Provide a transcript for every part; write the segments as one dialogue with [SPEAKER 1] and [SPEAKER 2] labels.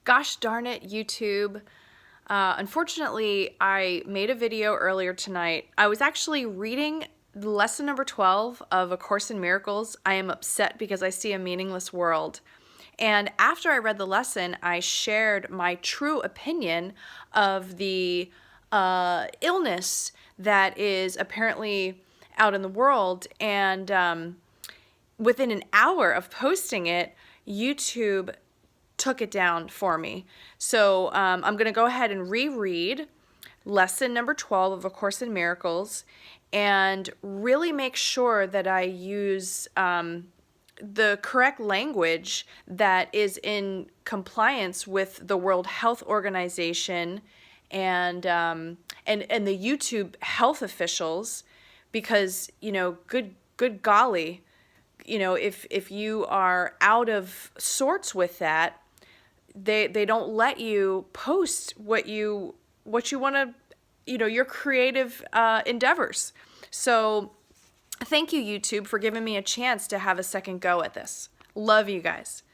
[SPEAKER 1] Gosh darn it, YouTube. Unfortunately, I made a video earlier tonight. I was actually reading lesson number 12 of A Course in Miracles. I am upset because I see a meaningless world. And after I read the lesson, I shared my true opinion of the illness that is apparently out in the world. And within an hour of posting it, YouTube took it down for me. So I'm going to go ahead and reread lesson number 12 of A Course in Miracles and really make sure that I use the correct language that is in compliance with the World Health Organization and the YouTube health officials, because good golly, if you are out of sorts with that, they don't let you post what you want to, your creative endeavors. So thank you, YouTube, for giving me a chance to have a second go at this. Love you guys.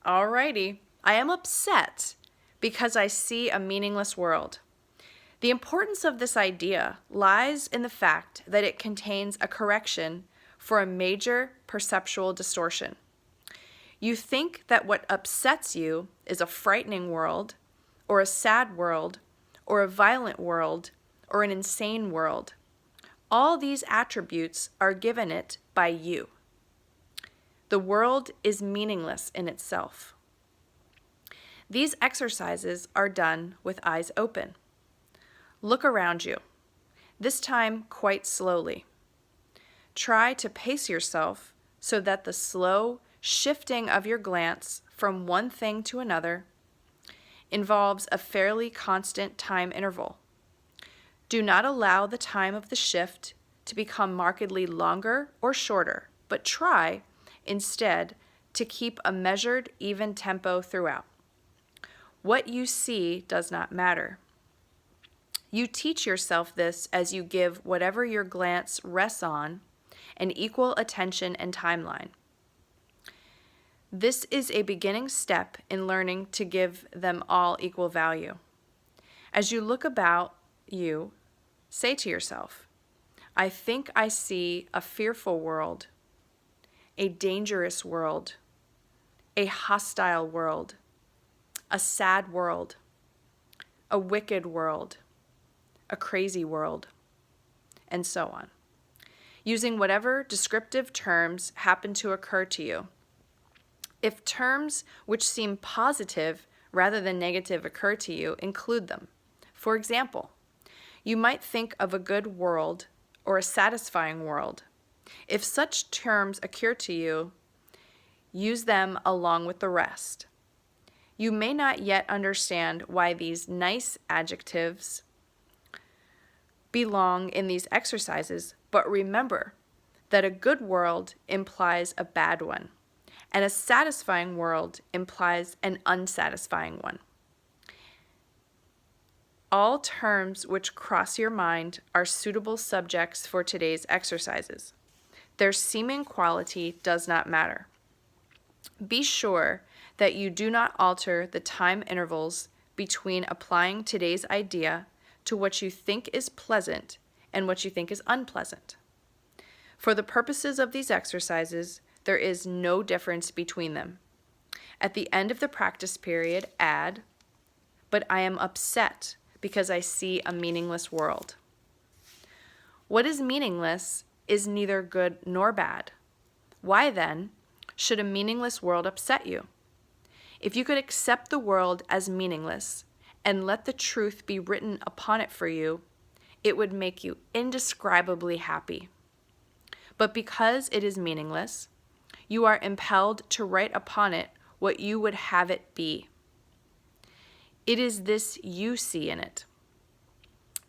[SPEAKER 1] Alrighty. I am upset because I see a meaningless world. The importance of this idea lies in the fact that it contains a correction for a major perceptual distortion. You think that what upsets you is a frightening world, or a sad world, or a violent world, or an insane world. All these attributes are given it by you. The world is meaningless in itself. These exercises are done with eyes open. Look around you, this time quite slowly. Try to pace yourself so that the slow shifting of your glance from one thing to another involves a fairly constant time interval. Do not allow the time of the shift to become markedly longer or shorter, but try, instead, to keep a measured, even tempo throughout. What you see does not matter. You teach yourself this as you give whatever your glance rests on an equal attention and timeline. This is a beginning step in learning to give them all equal value. As you look about you, say to yourself, I think I see a fearful world, a dangerous world, a hostile world, a sad world, a wicked world, a crazy world, and so on, using whatever descriptive terms happen to occur to you. If terms which seem positive rather than negative occur to you, include them. For example, you might think of a good world or a satisfying world. If such terms occur to you, use them along with the rest. You may not yet understand why these nice adjectives belong in these exercises, but remember that a good world implies a bad one, and a satisfying world implies an unsatisfying one. All terms which cross your mind are suitable subjects for today's exercises. Their seeming quality does not matter. Be sure that you do not alter the time intervals between applying today's idea to what you think is pleasant and what you think is unpleasant. For the purposes of these exercises, there is no difference between them. At the end of the practice period, add, but I am upset because I see a meaningless world. What is meaningless is neither good nor bad. Why then should a meaningless world upset you? If you could accept the world as meaningless and let the truth be written upon it for you, it would make you indescribably happy. But because it is meaningless, you are impelled to write upon it what you would have it be. It is this you see in it.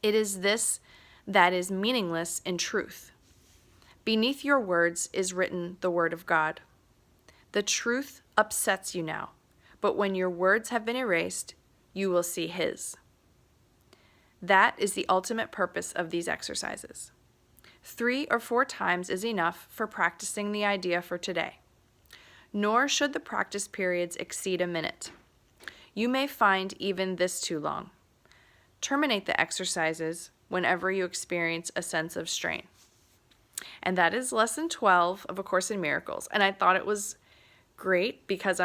[SPEAKER 1] It is this that is meaningless in truth. Beneath your words is written the word of God. The truth upsets you now, but when your words have been erased, you will see His. That is the ultimate purpose of these exercises. 3 or 4 times is enough for practicing the idea for today. Nor should the practice periods exceed a minute. You may find even this too long. Terminate the exercises whenever you experience a sense of strain. And that is lesson 12 of A Course in Miracles. And I thought it was great because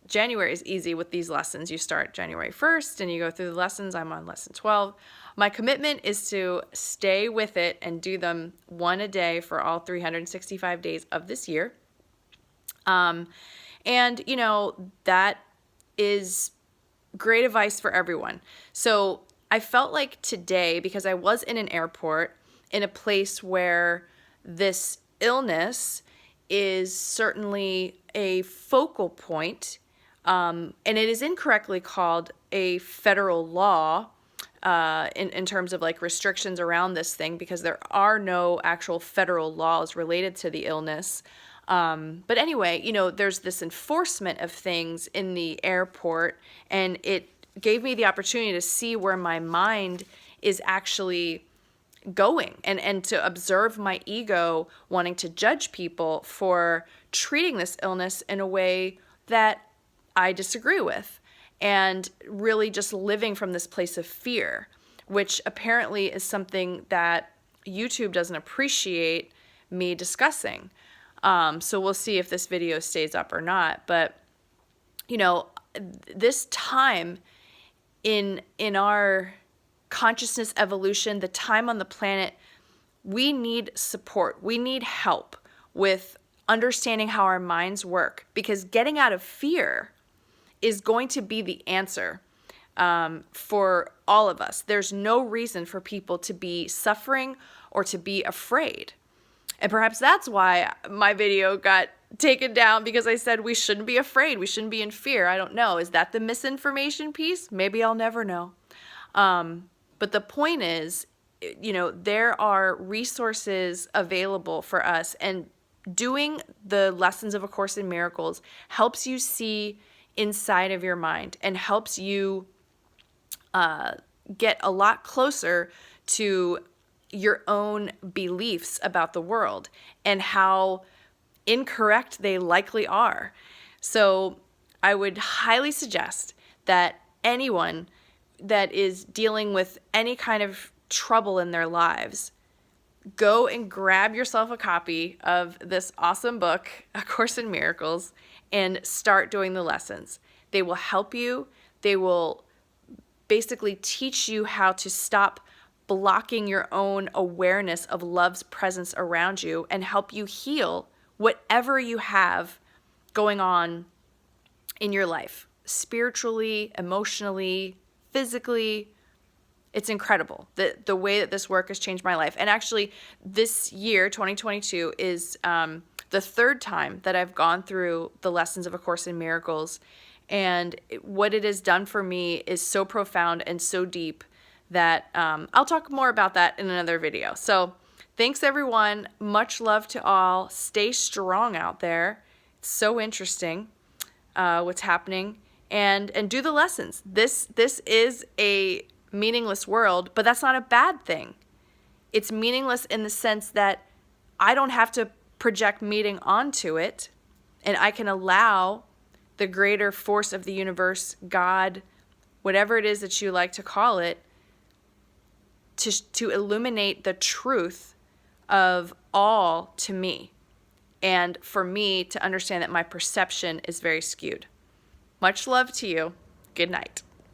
[SPEAKER 1] January is easy with these lessons. You start January 1st and you go through the lessons. I'm on lesson 12. My commitment is to stay with it and do them one a day for all 365 days of this year. And, you know, that is great advice for everyone. So I felt like today, because I was in an airport in a place where this illness is certainly a focal point, and it is incorrectly called a federal law in terms of like restrictions around this thing, because there are no actual federal laws related to the illness. But anyway, you know, there's this enforcement of things in the airport, and it gave me the opportunity to see where my mind is actually going, and to observe my ego wanting to judge people for treating this illness in a way that I disagree with, and really just living from this place of fear, which apparently is something that YouTube doesn't appreciate me discussing. So we'll see if this video stays up or not. But, you know, this time in our consciousness evolution, the time on the planet, we need support. We need help with understanding how our minds work, because getting out of fear is going to be the answer for all of us. There's no reason for people to be suffering or to be afraid. And perhaps that's why my video got taken down, because I said we shouldn't be afraid. We shouldn't be in fear. I don't know. Is that the misinformation piece? Maybe I'll never know. But the point is, you know, there are resources available for us, and doing the lessons of A Course in Miracles helps you see inside of your mind and helps you get a lot closer to your own beliefs about the world and how incorrect they likely are. So I would highly suggest that anyone that is dealing with any kind of trouble in their lives, go and grab yourself a copy of this awesome book, A Course in Miracles, and start doing the lessons. They will help you. They will basically teach you how to stop blocking your own awareness of love's presence around you and help you heal whatever you have going on in your life, spiritually, emotionally, physically. It's incredible the way that this work has changed my life. And actually, this year, 2022, is the third time that I've gone through the lessons of A Course in Miracles. And what it has done for me is so profound and so deep that I'll talk more about that in another video. So thanks, everyone. Much love to all. Stay strong out there. It's so interesting what's happening. And do the lessons. This is a meaningless world, but that's not a bad thing. It's meaningless in the sense that I don't have to project meaning onto it, and I can allow the greater force of the universe, God, whatever it is that you like to call it, to illuminate the truth of all to me, and for me to understand that my perception is very skewed. Much love to you. Good night.